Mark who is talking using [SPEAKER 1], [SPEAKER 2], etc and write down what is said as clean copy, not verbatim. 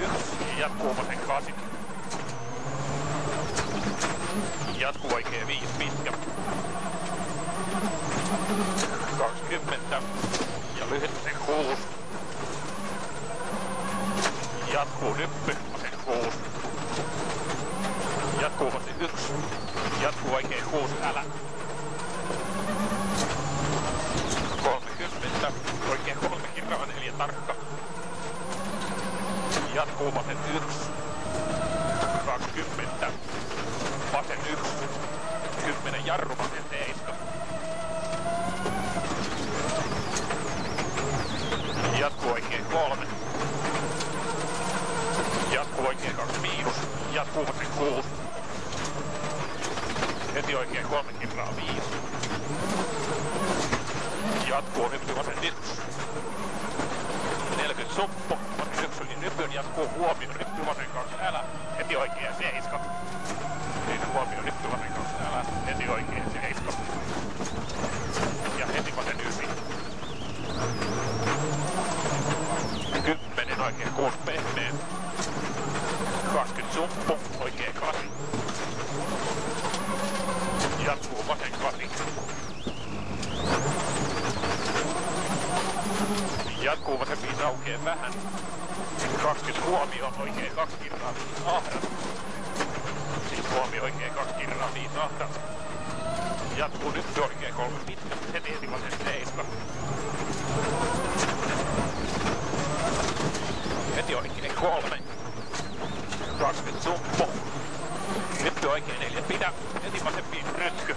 [SPEAKER 1] 1 ja jatkuu vasen 8. Jatkuu oikein 5 pitkä. 20 ja lyhyt vasen 6. Jatkuu nyppy vasen 6. Jatkuu vasen 1. Jatkuu oikein 6 älä. 30 oikein 3 kirraa 4 tarkka. Jatkuu vasen 1. 20 vasen 1. 10 jarru vasen 7. Jatkuu oikein 3. Jatkuu oikein 2 miinus. Jatkuu vasen 6. Heti oikein 3 kirraa 5. Jatkuu nyppy vasen 1. 40 suppo. Vasen 1 yli nypyn. Jatkuu huomio nyppy vasen 2 älä. Heti oikein 7. Niin huomio nyppy vasen 2 älä. Heti oikein 7. Ja heti vasen 9. 10 oikein 6 pehmeä. 20 suppo. Oikein 8. Jatkuu vasen 8. Jatkuu vasen 5 aukeaa vähän. 20 huomioon oikein 2 kirraa 5 ahdas. Siis huomio oikein 2 kirraa 5 ahdas. Jatkuu nyt oikein 3 pitkä. Heti vasen 7. Heti oikein 3. 20 suppo. Nyt oikein 4 pidä. Heti vasen 5 rytky.